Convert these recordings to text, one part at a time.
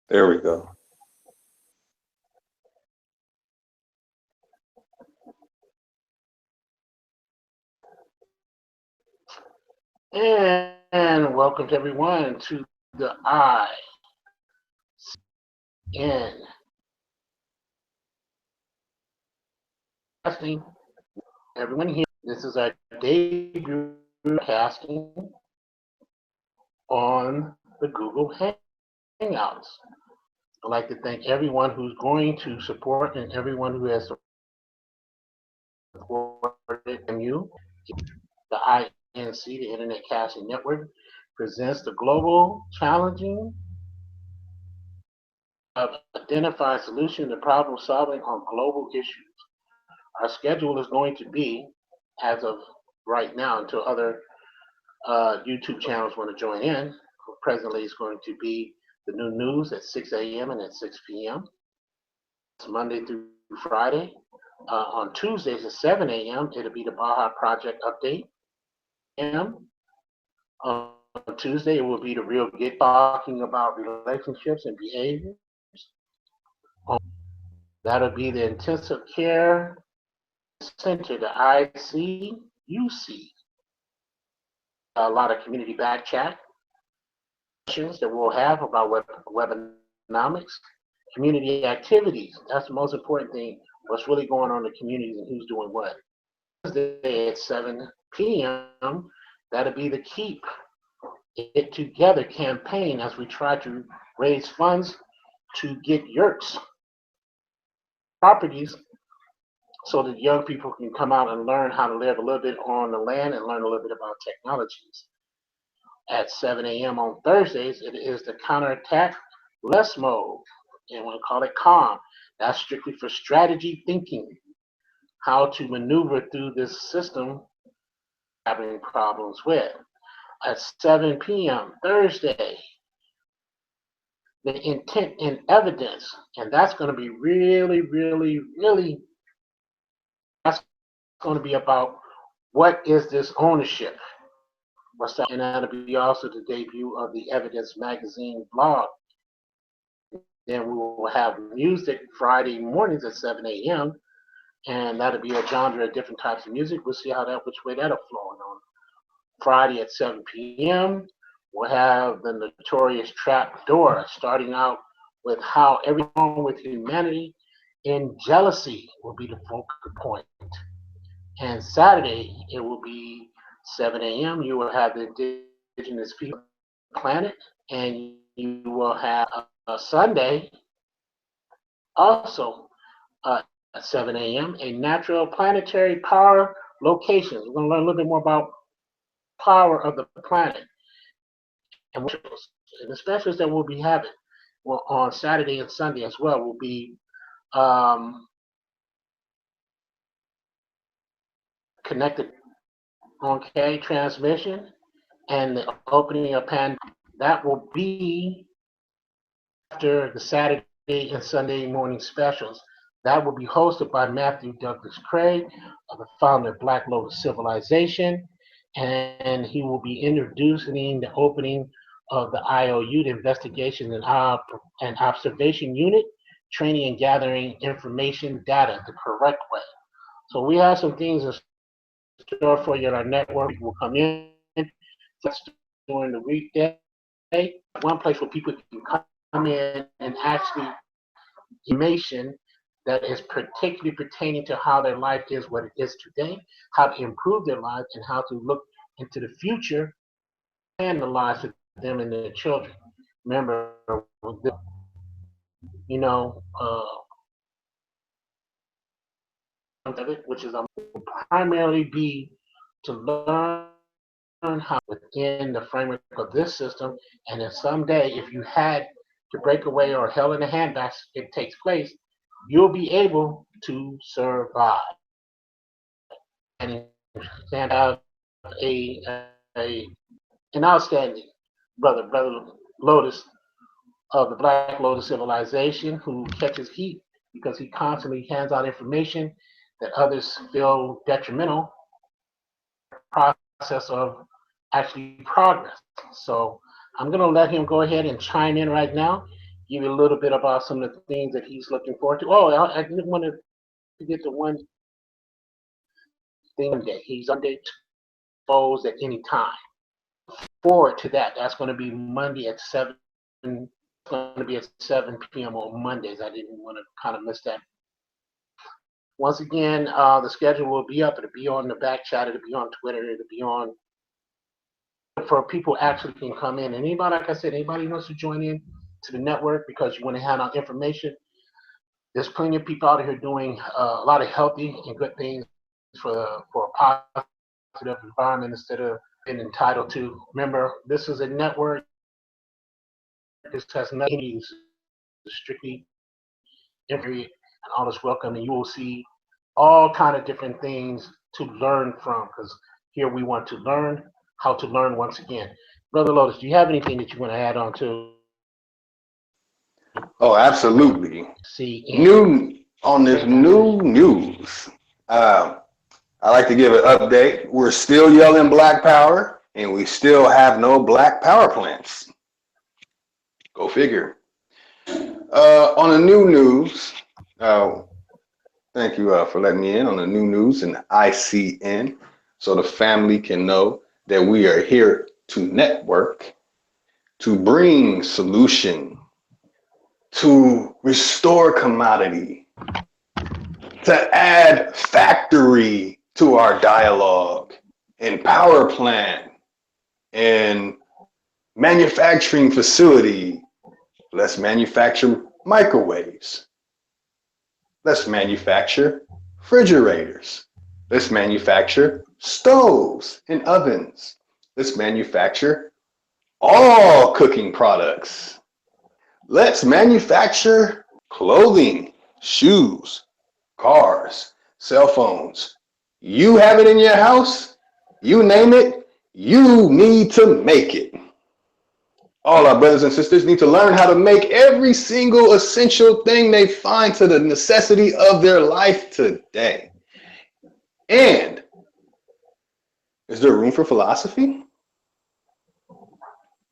There we go. And welcome to everyone to the ICN casting. Everyone here, this is our debut casting on the Google Hangouts. I'd like to thank everyone who's going to support and everyone who has supported MU. The INC, the Internet Casting Network, presents the global challenging of identifying solution to problem solving on global issues. Our schedule is going to be, as of right now, until other YouTube channels want to join in. Presently, it's going to be the new news at 6 a.m. and at 6 p.m. It's Monday through Friday. On Tuesdays at 7 a.m., it'll be the Baja Project update. On Tuesday, it will be the Real Get talking about relationships and behaviors. That'll be the Intensive Care Center, the ICUC. A lot of community back chat sessions that we'll have about Webinomics, community activities. That's the most important thing. What's really going on in the communities and who's doing what. Thursday at 7 p.m. That'll be the Keep It Together campaign as we try to raise funds to get yurts properties so that young people can come out and learn how to live a little bit on the land and learn a little bit about technologies. At 7 a.m. on Thursdays, it is the counterattack less mode, and we call it CALM. That's strictly for strategy thinking, how to maneuver through this system having problems with. At 7 p.m. Thursday, the intent and evidence, and that's going to be really, that's going to be about what is this ownership? What's that? And that'll be also the debut of the Evidence Magazine blog. Then we will have music Friday mornings at 7 a.m. and that'll be a genre of different types of music. We'll see which way that'll flow on. Friday at 7 p.m. we'll have the notorious Trap Door, starting out with how everything with humanity in jealousy will be the focal point. And Saturday, it will be 7 a.m. You will have the Indigenous People Planet, and you will have Sunday, also at 7 a.m., a natural planetary power locations. We're going to learn a little bit more about power of the planet and the specials that we'll be having on Saturday and Sunday as well will be connected transmission and the opening of Pandora. That will be after the Saturday and Sunday morning specials. That will be hosted by Matthew Douglas Craig, the founder of Black Lotus Civilization, and he will be introducing the opening of the IOU, the Investigation and Observation Unit, training and gathering information data the correct way. So we have some things in store for you at our network. Will come in during the weekday. One place where people can come in and actually information that is particularly pertaining to how their life is what it is today, how to improve their lives, and how to look into the future and the lives of them and their children. Remember, you know, which is primarily be to learn how within the framework of this system, and then someday, if you had to break away or hell in a handbasket takes place, you'll be able to survive. And have an outstanding brother Lotus of the Black Lotus Civilization who catches heat because he constantly hands out information that others feel detrimental process of actually progress. So I'm going to let him go ahead and chime in right now. give you a little bit about some of the things that he's looking forward to. Oh, I didn't want to forget the one thing that he's on day exposed at any time. Forward to that. That's going to be Monday at 7. It's going to be at 7 p.m. on Mondays. I didn't want to kind of miss that. Once again, the schedule will be up. It'll be on the back chat. It'll be on Twitter. It'll be on for people actually can come in. And anybody, like I said, anybody who wants to join in to the network because you want to hand out information, there's plenty of people out here doing a lot of healthy and good things for a positive environment instead of being entitled to. Remember, this is a network. This has nothing strictly every and all is welcome, and you will see all kind of different things to learn from. Because here we want to learn how to learn once again. Brother Lotus, do you have anything that you want to add on to? Oh, absolutely. ICN? New on this new news. I like to give an update. We're still yelling Black Power, and we still have no Black Power plants. Go figure. On the new news, thank you for letting me in on the new news in ICN, so the family can know that we are here to network, to bring solution, to restore commodity, to add factory to our dialogue and power plant and manufacturing facility. Let's manufacture microwaves. Let's manufacture refrigerators. Let's manufacture stoves and ovens. Let's manufacture all cooking products. Let's manufacture clothing, shoes, cars, cell phones. You have it in your house, you name it, you need to make it. All our brothers and sisters need to learn how to make every single essential thing they find to the necessity of their life today. And is there room for philosophy?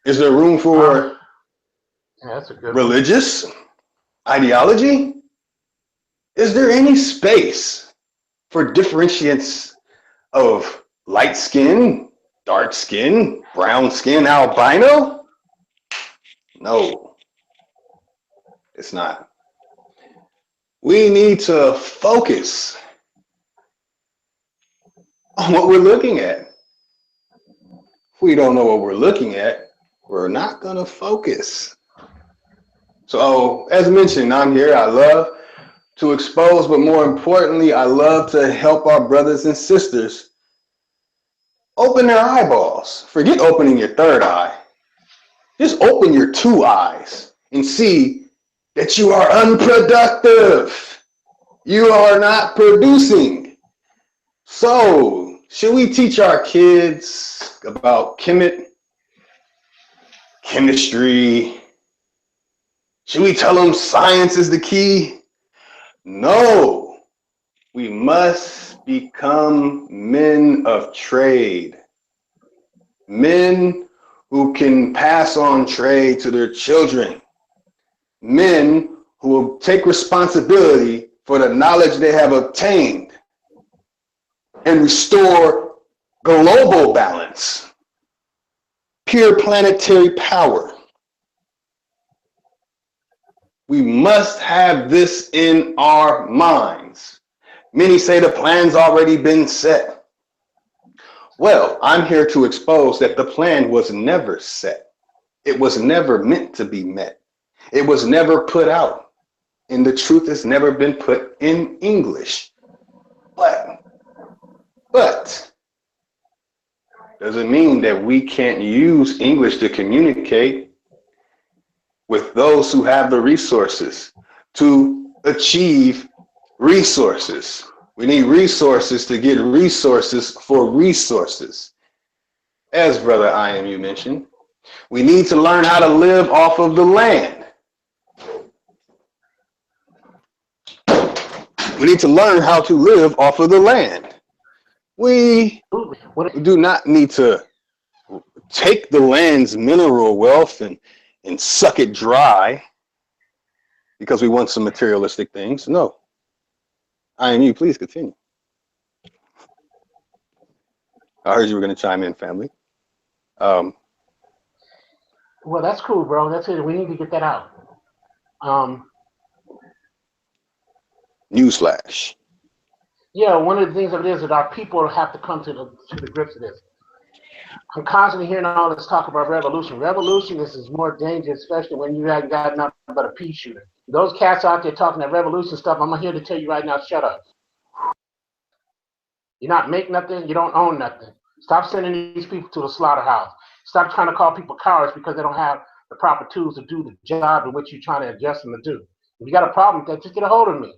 Is there room for that's a good religious ideology? Is there any space for differentiates of light skin, dark skin, brown skin, albino? No, it's not. We need to focus on what we're looking at. If we don't know what we're looking at, we're not going to focus. So, as mentioned, I'm here. I love to expose, but more importantly, I love to help our brothers and sisters open their eyeballs. Forget opening your third eye. Just open your two eyes and see that you are unproductive. You are not producing. So, should we teach our kids about chemistry? Should we tell them science is the key? No. We must become men of trade. Men who can pass on trade to their children. Men who will take responsibility for the knowledge they have obtained and restore global balance, pure planetary power. We must have this in our minds. Many say the plan's already been set. Well, I'm here to expose that the plan was never set. It was never meant to be met. It was never put out. And the truth has never been put in English. But doesn't mean that we can't use English to communicate with those who have the resources to achieve resources. We need resources to get resources for resources. As Brother IMU mentioned, we need to learn how to live off of the land. We need to learn how to live off of the land. We do not need to take the land's mineral wealth and suck it dry because we want some materialistic things. No. IMU, please continue. I heard you were going to chime in, family. Well, that's cool, bro. That's it. We need to get that out. Newsflash. Yeah, one of the things of it is that our people have to come to the grips of this. I'm constantly hearing all this talk about revolution. Revolution is more dangerous, especially when you haven't got nothing but a pea shooter. Those cats out there talking that revolution stuff, I'm here to tell you right now, shut up. You're not make nothing, you don't own nothing. Stop sending these people to the slaughterhouse. Stop trying to call people cowards because they don't have the proper tools to do the job in which you're trying to adjust them to do. If you got a problem with that, just get a hold of me.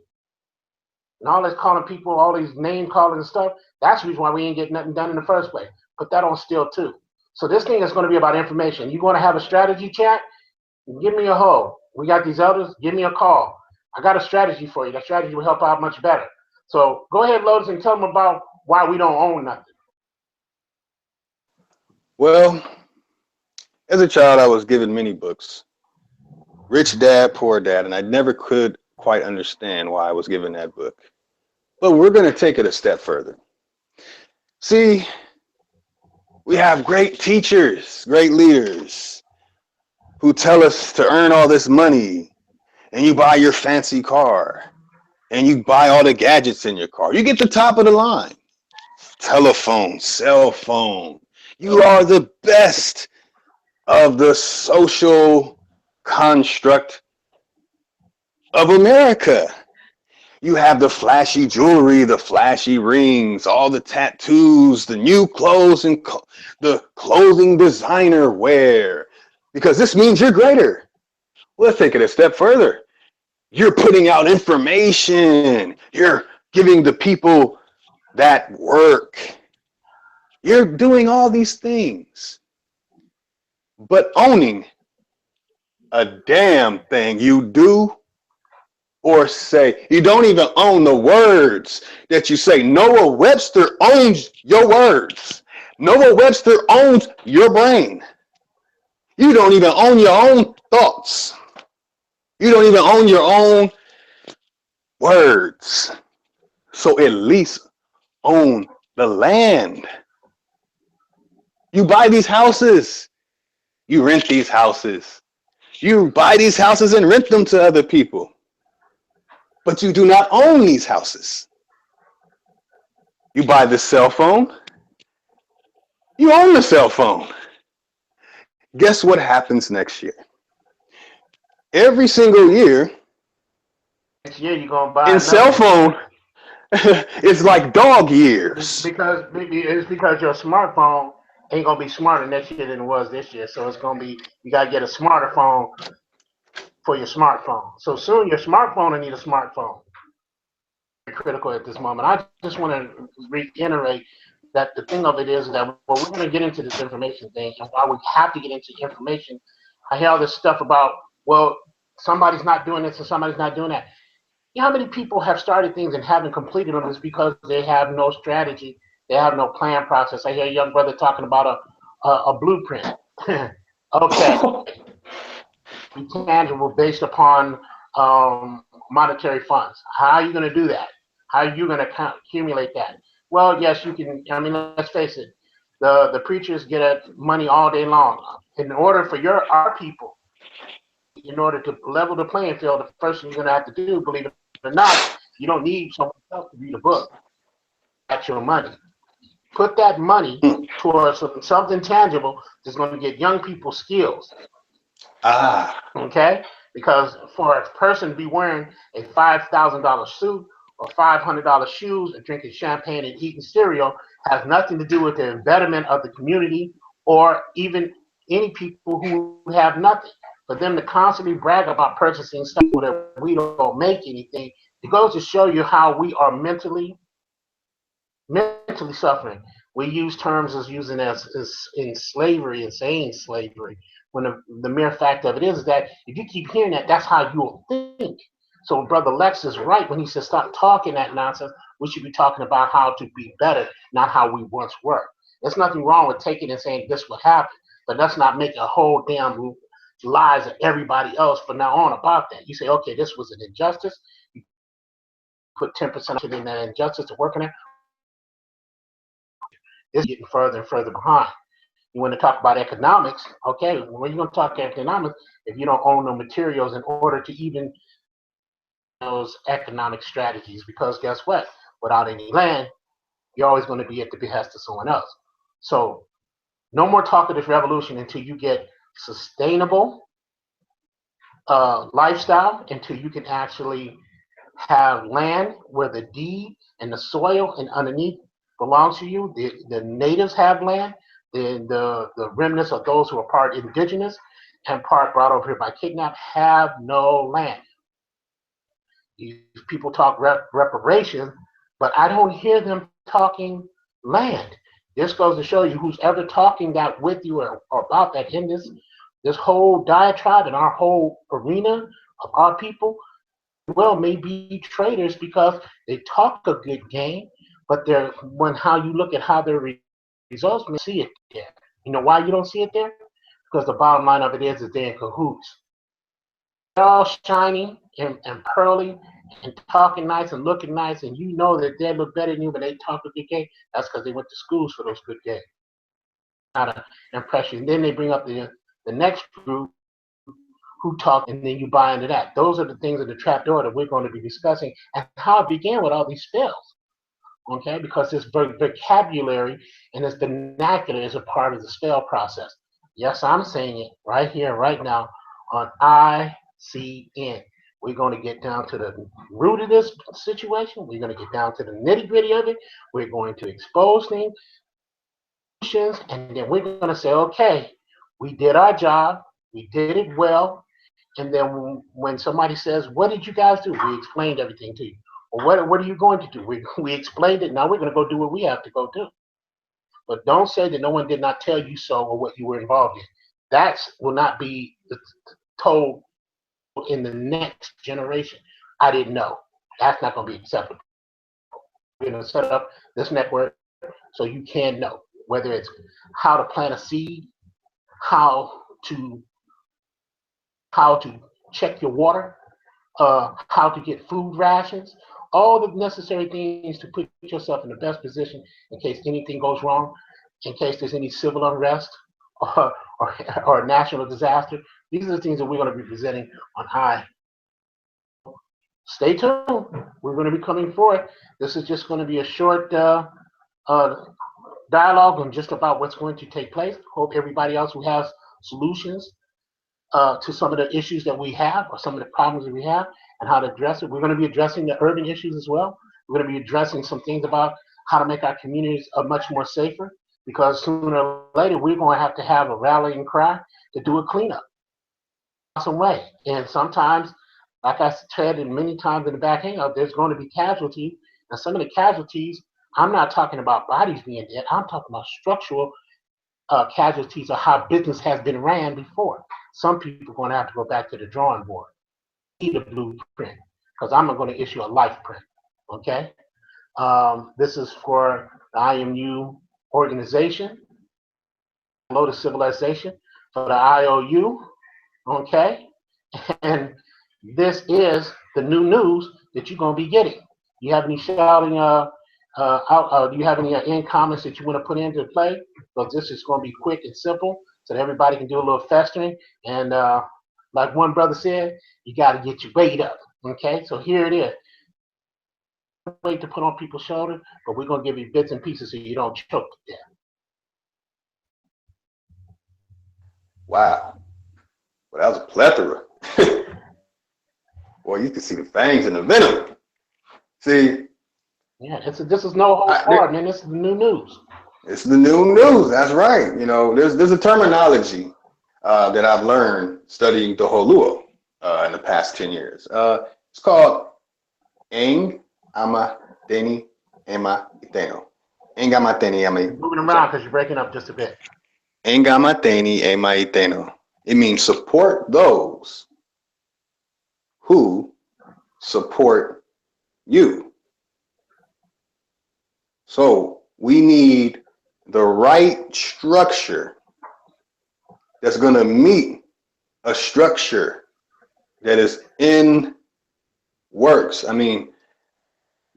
And all this calling people, all these name calling and stuff, that's the reason why we ain't getting nothing done in the first place. Put that on still too. So this thing is going to be about information. You want to have a strategy chat? Give me a hold. We got these elders. Give me a call. I got a strategy for you. That strategy will help out much better. So go ahead, Lotus, and tell them about why we don't own nothing. Well, as a child, I was given many books. Rich Dad, Poor Dad, and I never could quite understand why I was given that book. But we're going to take it a step further. See, we have great teachers, great leaders who tell us to earn all this money, and you buy your fancy car, and you buy all the gadgets in your car. You get the top of the line. Telephone, cell phone. You are the best of the social construct of America. You have the flashy jewelry, the flashy rings, all the tattoos, the new clothes, and the clothing designer wear, because this means you're greater. Let's take it a step further. You're putting out information. You're giving the people that work. You're doing all these things, but owning a damn thing you do or say. You don't even own the words that you say. Noah Webster owns your words. Noah Webster owns your brain. You don't even own your own thoughts. You don't even own your own words. So at least own the land. You buy these houses. You rent these houses. You buy these houses and rent them to other people. But you do not own these houses. You buy the cell phone. You own the cell phone. Guess what happens next year? Every single year, Next year you're gonna buy in cell phone, it's like dog years. It's because your smartphone ain't gonna be smarter next year than it was this year. So it's gonna be, you gotta get a smarter phone for your smartphone. So soon your smartphone will need a smartphone. Critical at this moment. I just want to reiterate that the thing of it is that we're going to get into this information thing, and why we have to get into information. I hear all this stuff about, well, somebody's not doing this and somebody's not doing that. You know how many people have started things and haven't completed them? Is because they have no strategy, they have no plan process. I hear a young brother talking about a blueprint. Okay, be tangible based upon monetary funds. How are you going to do that? How are you going to accumulate that? Well, yes, you can. I mean, let's face it. The preachers get at money all day long. In order for our people, in order to level the playing field, the first thing you're going to have to do, believe it or not, you don't need someone else to read a book. That's your money. Put that money towards something tangible that's going to get young people skills. Okay? Because for a person to be wearing a $5,000 suit or $500 shoes and drinking champagne and eating cereal has nothing to do with the betterment of the community or even any people who have nothing. For them to constantly brag about purchasing stuff that we don't make anything, it goes to show you how we are mentally suffering. We use terms as using as in slavery, insane slavery, when the mere fact of it is that if you keep hearing that, that's how you'll think. So Brother Lex is right when he says stop talking that nonsense. We should be talking about how to be better, not how we once were. There's nothing wrong with taking and saying this will happen, but let's not make a whole damn lies of everybody else from now on about that. You say, okay, this was an injustice. You put 10% in that injustice to work on it. It's getting further and further behind. You want to talk about economics, okay? When you're going to talk economics, if you don't own the materials in order to even those economic strategies, because guess what? Without any land, you're always going to be at the behest of someone else. So no more talk of this revolution until you get sustainable lifestyle, until you can actually have land where the deed and the soil and underneath belongs to you. The natives have land. The remnants of those who are part indigenous and part brought over here by kidnap have no land. These people talk reparations, but I don't hear them talking land. This goes to show you who's ever talking that with you or about that in this whole diatribe and our whole arena of our people, well, may be traitors because they talk a good game, but how you look at how their results, may see it there. You know why you don't see it there? Because the bottom line of it is they're in cahoots. They're all shiny and pearly and talking nice and looking nice, and you know that they look better than you, but they talk a good game. That's because they went to schools for those good games. Not an impression. Then they bring up the next group who talk, and then you buy into that. Those are the things in the trapdoor that we're going to be discussing and how it began with all these spells. Okay, because this vocabulary and this vernacular is a part of the spell process. Yes, I'm saying it right here, right now on ICN. We're going to get down to the root of this situation. We're going to get down to the nitty gritty of it. We're going to expose things, and then we're going to say, okay, we did our job. We did it well. And then when somebody says, what did you guys do? We explained everything to you. Well, what are you going to do? We explained it. Now we're going to go do what we have to go do. But don't say that no one did not tell you so or what you were involved in. That will not be told in the next generation. I didn't know. That's not going to be acceptable. We're going to set up this network so you can know, whether it's how to plant a seed, how to check your water, how to get food rations, all the necessary things to put yourself in the best position in case anything goes wrong, in case there's any civil unrest or national disaster. These are the things that we're going to be presenting on high. Stay tuned. We're going to be coming forward. This is just going to be a short dialogue on just about what's going to take place. Hope everybody else who has solutions to some of the issues that we have or some of the problems that we have and how to address it. We're going to be addressing the urban issues as well. We're going to be addressing some things about how to make our communities much more safer, because sooner or later we're going to have a rallying cry to do a cleanup some way. And sometimes, like I said many times in the back hangout, there's going to be casualties. And some of the casualties, I'm not talking about bodies being dead. I'm talking about structural casualties of how business has been ran before. Some people are going to have to go back to the drawing board, need a blueprint, because I'm not going to issue a life print. Okay, this is for the IMU organization, Lotus Civilization, for the IOU. Okay, and this is the new news that you're going to be getting. You have any shouting? Do you have any end comments that you want to put into play? Because this is going to be quick and simple, so that everybody can do a little festering. And like one brother said, you got to get your weight up. Okay, so here it is. Weight to put on people's shoulders, but we're going to give you bits and pieces so you don't choke to death. Wow. Well, that was a plethora. Boy, you can see the fangs and the venom. See? Yeah, this is no holds barred, man. This is the new news. It's the new news. That's right. You know, there's a terminology that I've learned studying the Holuo in the past 10 years. It's called Eng Ama Teni Ema Iteno. Eng Ama Teni Ema Iteno. Moving around because you're breaking up just a bit. Eng Ama Teni Ema Iteno. It means support those who support you. So we need the right structure that's going to meet a structure that is in works. I mean,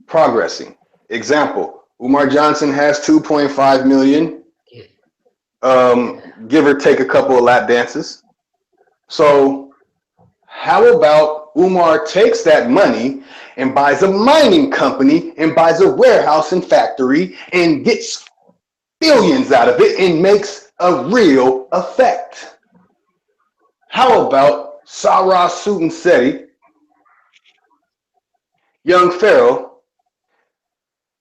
progressing. Example, Umar Johnson has 2.5 million, give or take a couple of lap dances. So how about Umar takes that money and buys a mining company and buys a warehouse and factory and gets billions out of it and makes a real effect? How about Sarah Sutanseti, young Pharaoh,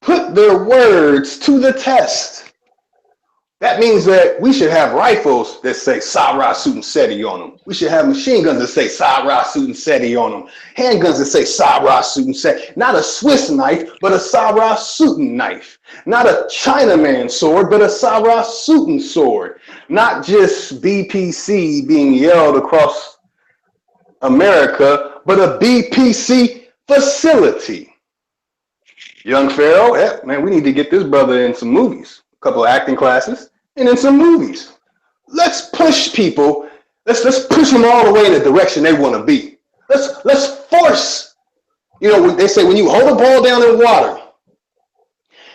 put their words to the test? That means that we should have rifles that say Sarah Sutanseti on them. We should have machine guns that say Sarah Sutanseti on them. Handguns that say Sarah Sutanseti. Not a Swiss knife, but a Sarah Sutan knife. Not a Chinaman sword, but a Sarah Sutan sword. Not just BPC being yelled across America, but a BPC facility. Young Pharaoh, yeah, man, we need to get this brother in some movies, a couple of acting classes, and in some movies. Let's push people. Let's push them all the way in the direction they want to be. Let's force. You know, they say when you hold a ball down in water,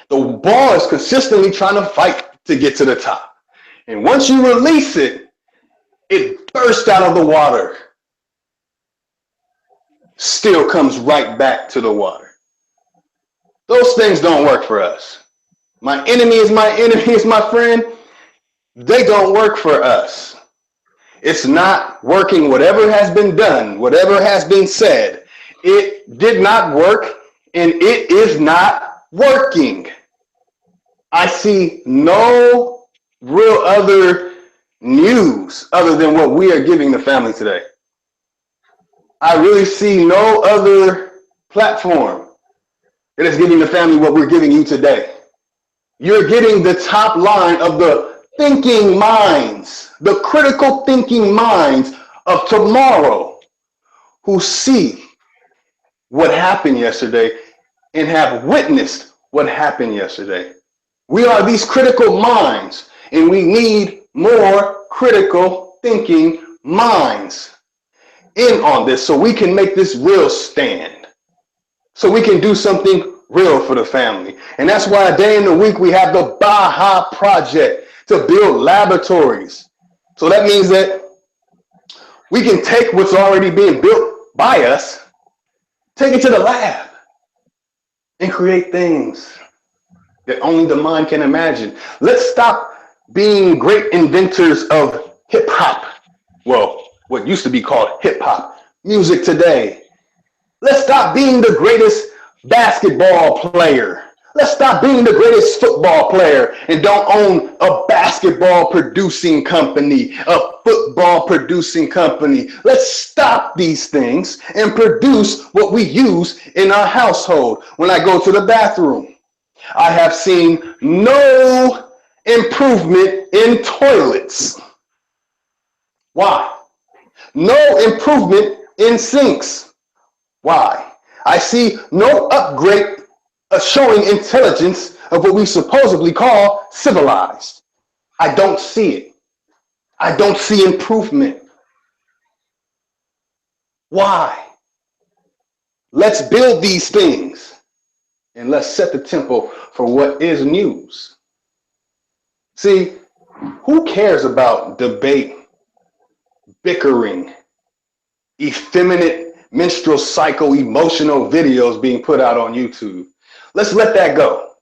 the ball is consistently trying to fight to get to the top. And once you release it, it bursts out of the water. Still comes right back to the water. Those things don't work for us. My enemy is my friend. They don't work for us. It's not working. Whatever has been done, whatever has been said, it did not work and it is not working. I see no real other news other than what we are giving the family today. I really see no other platform that is giving the family what we're giving you today. You're getting the top line of the thinking minds, the critical thinking minds of tomorrow who see what happened yesterday and have witnessed what happened yesterday. We are these critical minds, and we need more critical thinking minds in on this so we can make this real stand, so we can do something real for the family. And that's why a day in the week we have the Baja Project to build laboratories. So that means that we can take what's already being built by us, take it to the lab, and create things that only the mind can imagine. Let's stop being great inventors of hip hop. Well, what used to be called hip hop music today. Let's stop being the greatest basketball player. Let's stop being the greatest football player and don't own a basketball producing company, a football producing company. Let's stop these things and produce what we use in our household. When I go to the bathroom, I have seen no improvement in toilets. Why? No improvement in sinks. Why? I see no upgrade showing intelligence of what we supposedly call civilized. I don't see it. I don't see improvement. Why? Let's build these things and let's set the tempo for what is news. See, who cares about debate, bickering, effeminate menstrual cycle emotional videos being put out on YouTube? Let's let that go.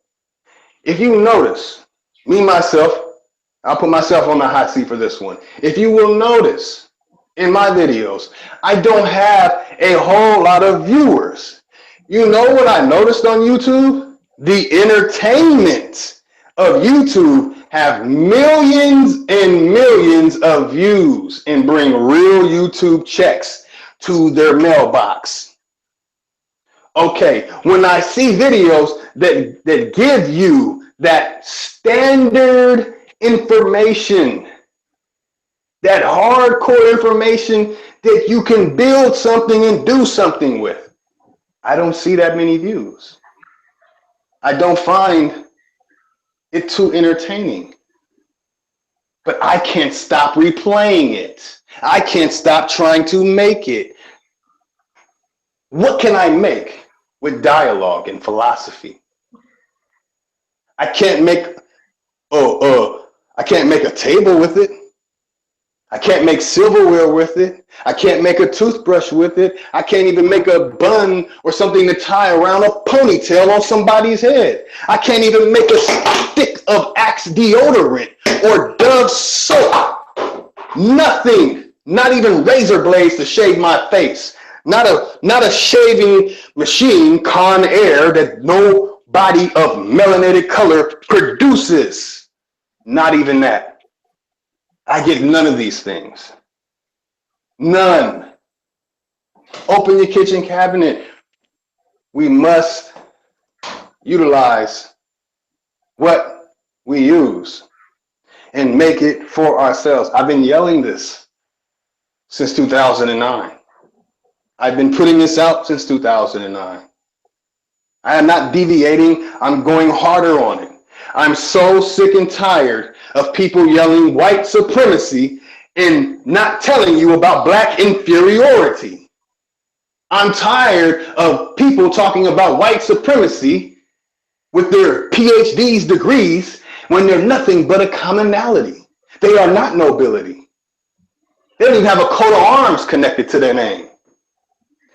If you notice, I'll put myself on the hot seat for this one. If you will notice in my videos, I don't have a whole lot of viewers. You know what I noticed on YouTube? The entertainment of YouTube have millions and millions of views and bring real YouTube checks to their mailbox. Okay, when I see videos that give you that standard information, that hardcore information that you can build something and do something with, I don't see that many views. I don't find it too entertaining. But I can't stop replaying it. I can't stop trying to make it. What can I make with dialogue and philosophy? I can't make I can't make a table with it. I can't make silverware with it. I can't make a toothbrush with it. I can't even make a bun or something to tie around a ponytail on somebody's head. I can't even make a stick of Axe deodorant or Dove soap. Nothing, not even razor blades to shave my face. Not a shaving machine, Con Air, that no body of melanated color produces. Not even that. I get none of these things. None. Open your kitchen cabinet. We must utilize what we use and make it for ourselves. I've been yelling this since 2009. I've been putting this out since 2009. I am not deviating. I'm going harder on it. I'm so sick and tired of people yelling white supremacy and not telling you about black inferiority. I'm tired of people talking about white supremacy with their PhDs degrees when they're nothing but a commonality. They are not nobility. They don't even have a coat of arms connected to their name.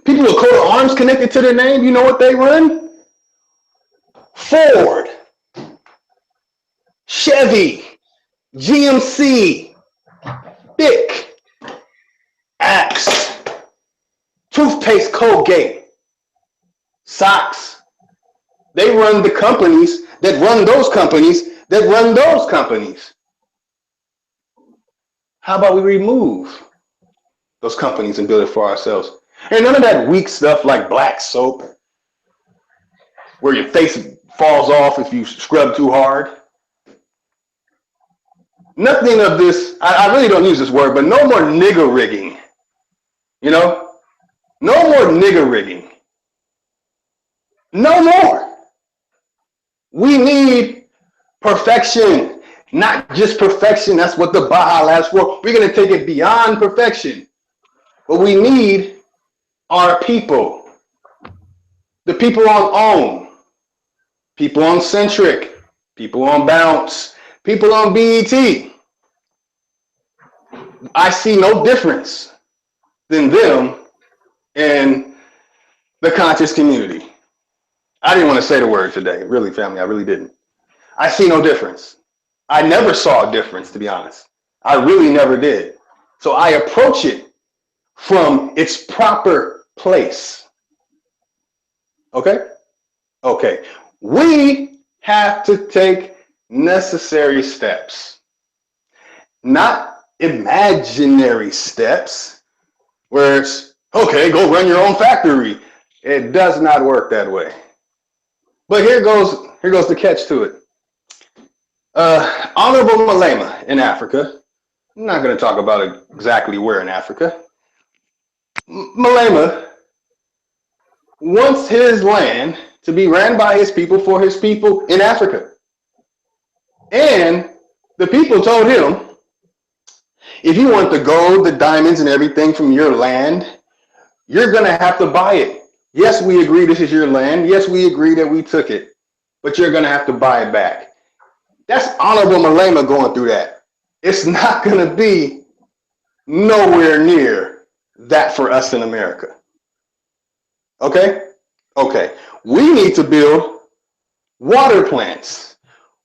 People with coat of arms connected to their name, you know what they run? Ford, Chevy, GMC, Bic, Axe, toothpaste, Colgate, socks. They run the companies that run those companies that run those companies. How about we remove those companies and build it for ourselves? And none of that weak stuff like black soap, where your face falls off if you scrub too hard. Nothing of this, I really don't use this word, but no more nigger rigging. You know? No more nigger rigging. No more. We need perfection, not just perfection. That's what the Baja Labs for. We're going to take it beyond perfection. But we need our people. The people on OWN, people on Centric, people on Bounce, people on BET. I see no difference than them and the conscious community. I didn't want to say the word today, really, family. I really didn't. I see no difference. I never saw a difference, to be honest. I really never did. So I approach it from its proper place. Okay? Okay. We have to take necessary steps, not imaginary steps where it's, okay, go run your own factory. It does not work that way. But here goes the catch to it. Honorable Malema in Africa. I'm not going to talk about exactly where in Africa. Malema wants his land to be ran by his people for his people in Africa. And the people told him, if you want the gold, the diamonds, and everything from your land, you're going to have to buy it. Yes, we agree this is your land. Yes, we agree that we took it. But you're going to have to buy it back. That's Honorable Malema going through that. It's not going to be nowhere near that for us in America. Okay? Okay. We need to build water plants.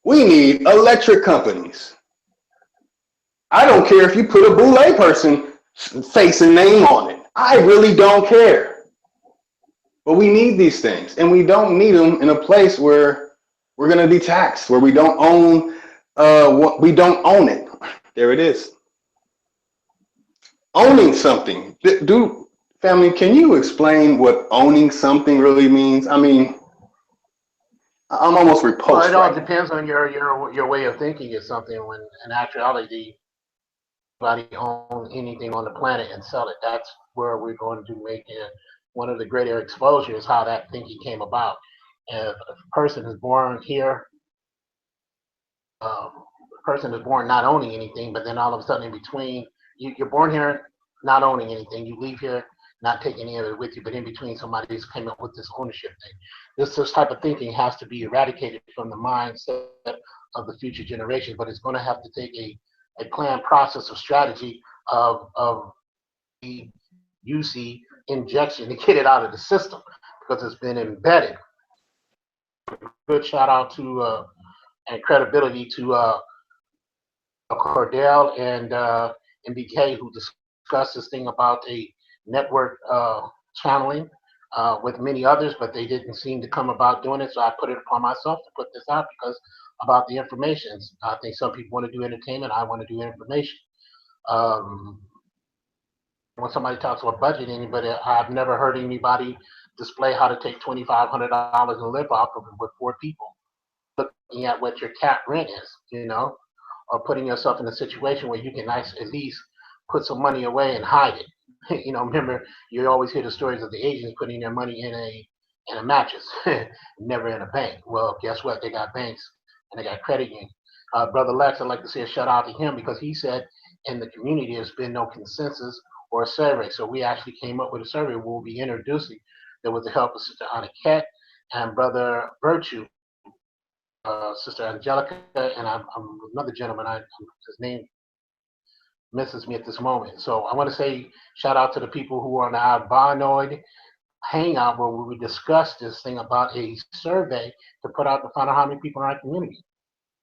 We need electric companies. I don't care if you put a Boule person face and name on it. I really don't care. But we need these things, and we don't need them in a place where we're going to be taxed, where we don't own we don't own it. There it is. Owning something. Family, can you explain what owning something really means? I mean, I'm almost repulsed. Well, it all depends on your way of thinking of something. When in actuality, nobody owns anything on the planet and sell it. That's where we're going to make it. One of the greater exposures, how that thinking came about. And if a person is born here, a person is born not owning anything, but then all of a sudden in between you're born here not owning anything. You leave here not taking any of it with you, but in between somebody's came up with this ownership thing. This type of thinking has to be eradicated from the mindset of the future generation, but it's going to have to take a planned process of strategy of the UC injection to get it out of the system because it's been embedded. Good shout out to and credibility to Cordell and MBK who discussed this thing about a network channeling with many others, but they didn't seem to come about doing it. So I put it upon myself to put this out because about the information. I think some people want to do entertainment. I want to do information. When somebody talks about budgeting, but I've never heard anybody display how to take $2,500 and live off of it with 4 people. Looking at what your cap rent is, you know, or putting yourself in a situation where you can at least put some money away and hide it. You know, remember you always hear the stories of the Asians putting their money in a mattress, never in a bank. Well, guess what? They got banks and they got credit unions. Brother Lex, I'd like to say a shout out to him because he said in the community there's been no consensus or a survey. So we actually came up with a survey we'll be introducing that with the help of Sister Aniket and Brother Virtue, Sister Angelica, and I'm another gentleman. His name misses me at this moment. So I want to say shout out to the people who are on our Bonoid hangout where we discussed this thing about a survey to put out to find out how many people in our community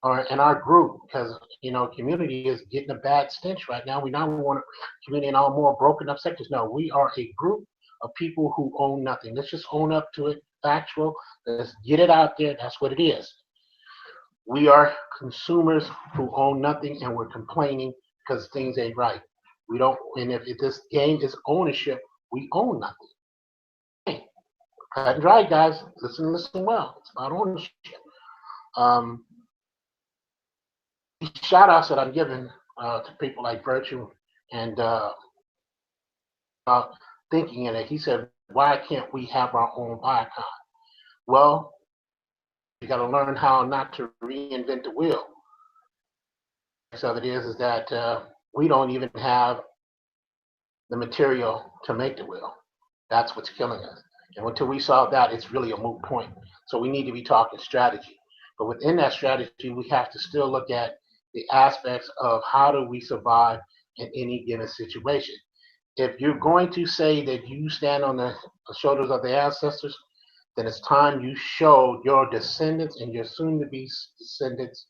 or in our group, because you know community is getting a bad stench right now. We now want a community in all more broken up sectors. No, we are a group of people who own nothing. Let's just own up to it. Factual. Let's get it out there. That's what it is. We are consumers who own nothing and we're complaining because things ain't right. We don't, and if this game is ownership, we own nothing. Hey, cut and dry, guys. Listen well. It's about ownership. Um, Shout outs that I'm giving to people like Virtue and thinking in it. He said, why can't we have our own icon? Well, you got to learn how not to reinvent the wheel. So it is that we don't even have the material to make the wheel. That's what's killing us. And until we solve that, it's really a moot point. So we need to be talking strategy. But within that strategy, we have to still look at the aspects of how do we survive in any given situation. If you're going to say that you stand on the shoulders of the ancestors, then it's time you show your descendants and your soon-to-be descendants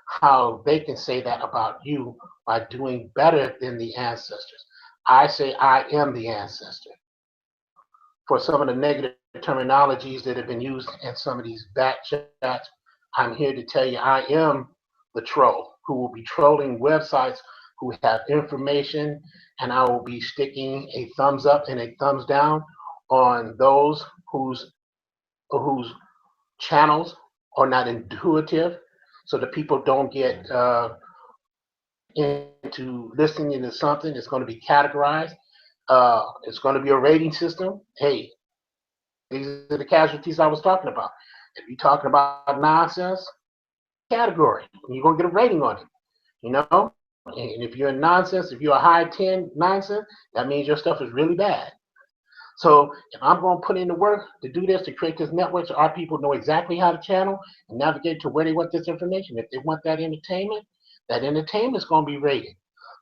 how they can say that about you by doing better than the ancestors. I say I am the ancestor. For some of the negative terminologies that have been used in some of these back chats, I'm here to tell you I am the troll who will be trolling websites who have information, and I will be sticking a thumbs up and a thumbs down on those whose channels are not intuitive, so that people don't get into listening to something. It's going to be categorized. It's going to be a rating system. Hey, these are the casualties I was talking about. If you're talking about nonsense, category, you're going to get a rating on it. You know, and if you're in nonsense, if you're a high 10 nonsense, that means your stuff is really bad. So if I'm going to put in the work to do this, to create this network so our people know exactly how to channel and navigate to where they want this information, if they want that entertainment is going to be rated.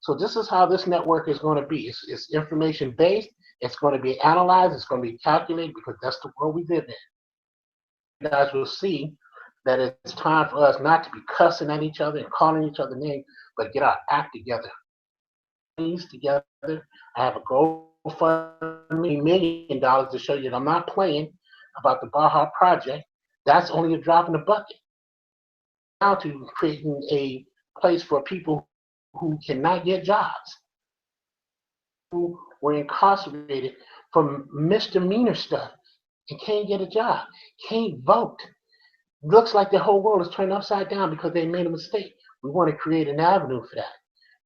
So this is how this network is going to be. It's information based. It's going to be analyzed. It's going to be calculated because that's the world we live in. You guys will see that it's time for us not to be cussing at each other and calling each other names, but get our act together. Together. I have a GoFundMe $1 million to show you that I'm not playing about the Baja Project. That's only a drop in the bucket. Now to creating a place for people who cannot get jobs, who were incarcerated for misdemeanor stuff and can't get a job, can't vote. Looks like the whole world is turned upside down because they made a mistake. We want to create an avenue for that.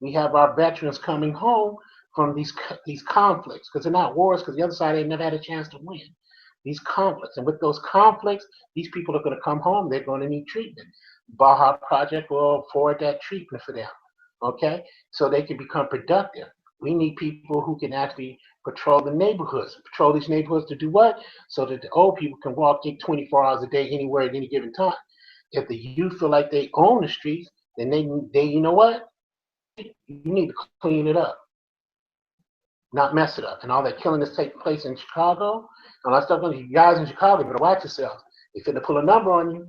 We have our veterans coming home from these conflicts, because they're not wars, because the other side ain't never had a chance to win. These conflicts, and with those conflicts, these people are going to come home. They're going to need treatment. Baja Project will afford that treatment for them, okay, so they can become productive. We need people who can actually patrol the neighborhoods. Patrol these neighborhoods to do what? So that the old people can walk in 24 hours a day anywhere at any given time. If the youth feel like they own the streets, then they you know what? You need to clean it up, not mess it up. And all that killing that's taking place in Chicago, and all that stuff, you guys in Chicago better watch yourselves. If they're gonna pull a number on you,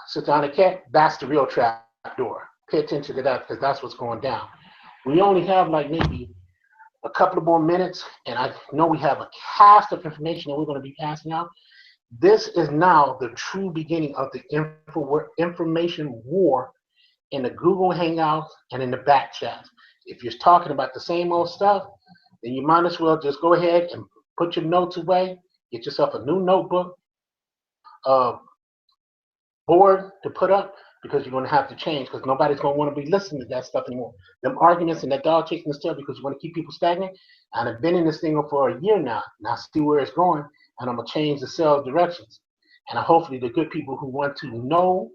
sit down and cat, that's the real trap door. Pay attention to that because that's what's going down. We only have like maybe a couple of more minutes, and I know we have a cast of information that we're going to be passing out. This is now the true beginning of the information war in the Google Hangouts and in the back chats. If you're talking about the same old stuff, then you might as well just go ahead and put your notes away, get yourself a new notebook, board to put up, because you're going to have to change, because nobody's going to want to be listening to that stuff anymore. Them arguments and that dog chasing the tail because you want to keep people stagnant. And I've been in this thing for a year now, and I see where it's going, and I'm going to change the sales directions. And hopefully the good people who want to know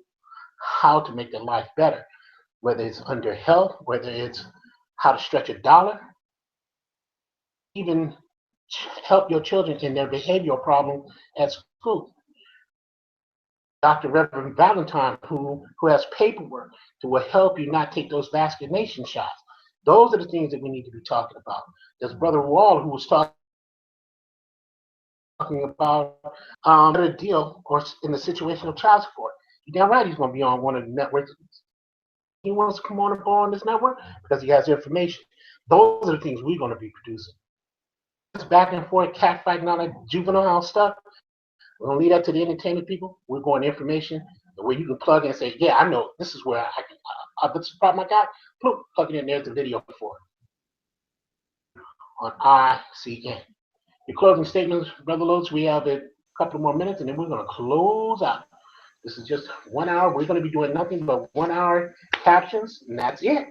how to make their life better, whether it's under health, whether it's how to stretch a dollar, even help your children in their behavioral problem at school. Dr. Reverend Valentine, who has paperwork that will help you not take those vaccination shots. Those are the things that we need to be talking about. There's Brother Wall, who was talking about a deal or in the situation of child support. You're damn right he's going to be on one of the networks. He wants to come on and go on this network because he has information. Those are the things we're going to be producing. This back and forth, catfighting, all that juvenile stuff. We're going to leave that to the entertainment people. We're going to information where you can plug in and say, yeah, I know this is where I can, this is the problem I got. Plug it in, there's the video for it on ICN. Your closing statements, Brother Lodes, we have a couple more minutes and then we're going to close out. This is just 1 hour. We're going to be doing nothing but 1 hour captions, and that's it.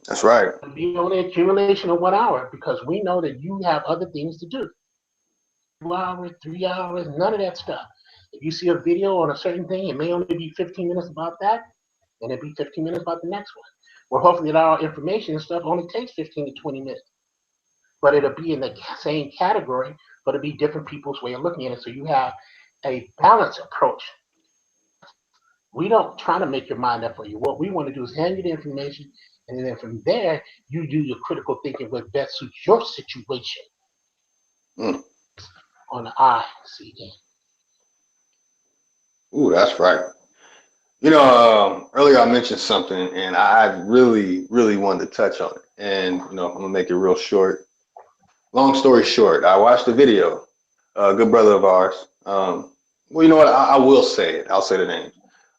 That's right. It'll be on the accumulation of 1 hour because we know that you have other things to do. 2 hours, 3 hours, none of that stuff. If you see a video on a certain thing, it may only be 15 minutes about that, and it'll be 15 minutes about the next one. Well, hopefully our information and stuff only takes 15 to 20 minutes. But it'll be in the same category, but it'll be different people's way of looking at it. So you have a balanced approach. We don't try to make your mind up for you. What we want to do is hand you the information, and then from there, you do your critical thinking what best suits your situation. On the ICN. Ooh, that's right. You know, earlier I mentioned something, and I really, really wanted to touch on it. And, you know, I'm going to make it real short. Long story short, I watched a video, a good brother of ours. Well, you know what? I will say it. I'll say the name.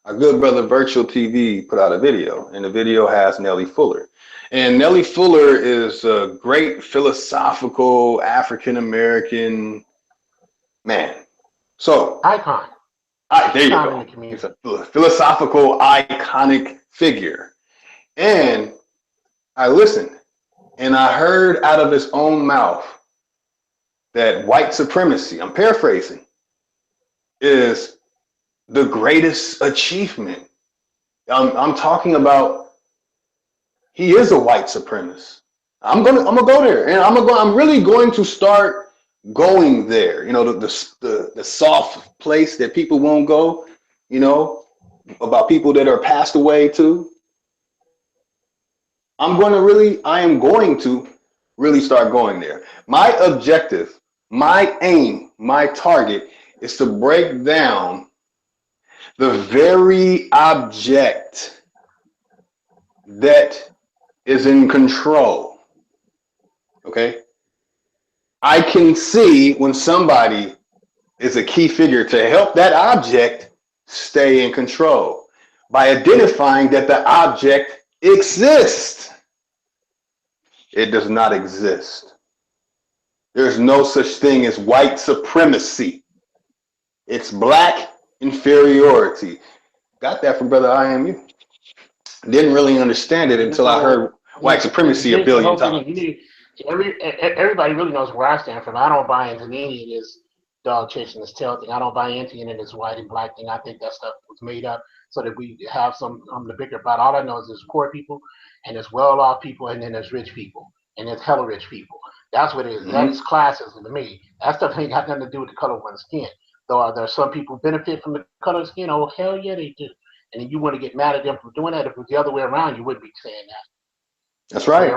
Our good brother Virtual TV put out a video, and the video has Nellie Fuller. And Nellie Fuller is a great philosophical African-American man. So, Icon. there you go. He's a philosophical, iconic figure. And I listened, and I heard out of his own mouth that white supremacy, I'm paraphrasing, is the greatest achievement. I'm talking about he is a white supremacist. I'm gonna go there, and I'm really going to start going there. You know, the soft place that people won't go. You know, about people that are passed away too. I am going to really start going there. My objective, my aim, my target is to break down the very object that is in control. Okay? I can see when somebody is a key figure to help that object stay in control by identifying that the object exists. It does not exist. There's no such thing as white supremacy. It's black inferiority. Got that from Brother IMU. Didn't really understand it until I heard white supremacy a billion times. Everybody really knows where I stand from. I don't buy into any of this dog chasing his tail thing. I don't buy into any of this white and black thing. I think that stuff was made up so that we have some the bigger about. All I know is there's poor people and there's well-off people, and then there's rich people, and there's hella rich people. That's what it is. That Mm-hmm. is classism to me. That stuff ain't got nothing to do with the color of one's skin. Though are there some people benefit from the color of skin? Oh, hell yeah, they do. And you want to get mad at them for doing that. If it was the other way around, you wouldn't be saying that. That's right.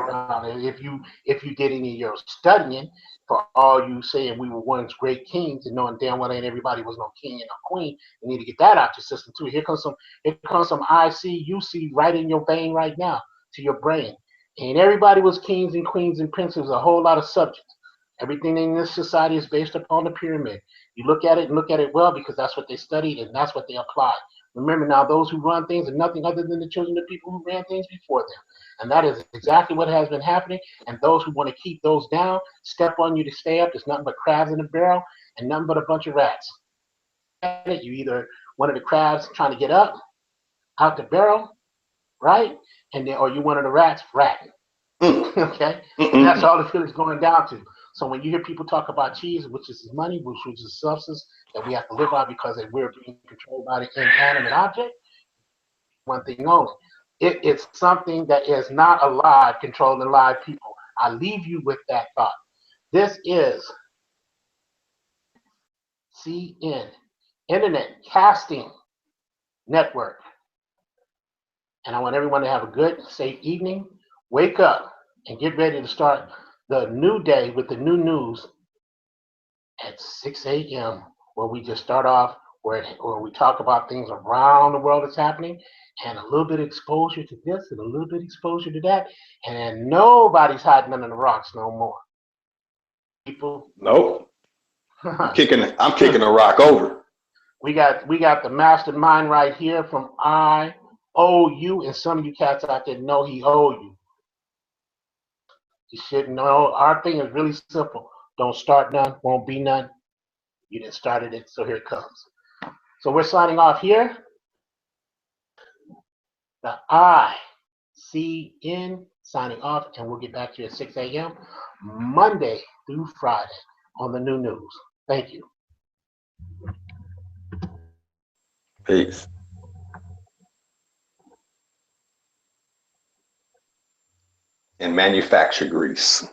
If you did any of your studying, for all you saying we were once great kings and knowing damn well ain't everybody was no king and no queen, you need to get that out your system too. Here comes some ICUC right in your vein right now to your brain. And everybody was kings and queens and princes, a whole lot of subjects. Everything in this society is based upon the pyramid. You look at it and look at it well because that's what they studied and that's what they applied. Remember now, those who run things are nothing other than the children of people who ran things before them. And that is exactly what has been happening. And those who want to keep those down, step on you to stay up. There's nothing but crabs in the barrel and nothing but a bunch of rats. You either one of the crabs trying to get up out the barrel, right? And then, or you one of the rats ratting. Okay? And that's all the is going down to. So when you hear people talk about cheese, which is money, which is a substance that we have to live by because we're being controlled by the inanimate object, one thing only. It's something that is not alive, controlling live people. I leave you with that thought. This is ICN, Internet Casting Network. And I want everyone to have a good, safe evening. Wake up and get ready to start the new day with the new news at 6 a.m. where we just start off where we talk about things around the world that's happening and a little bit of exposure to this and a little bit of exposure to that. And nobody's hiding under the rocks no more. People. Nope. I'm kicking a rock over. We got the mastermind right here from IOU, and some of you cats out there know he owe you. You should know. Our thing is really simple. Don't start none, won't be none. You didn't started it, so here it comes. So we're signing off here. The ICN signing off, and we'll get back to you at 6 a.m. Monday through Friday on the new news. Thank you. Peace. And manufacture grease.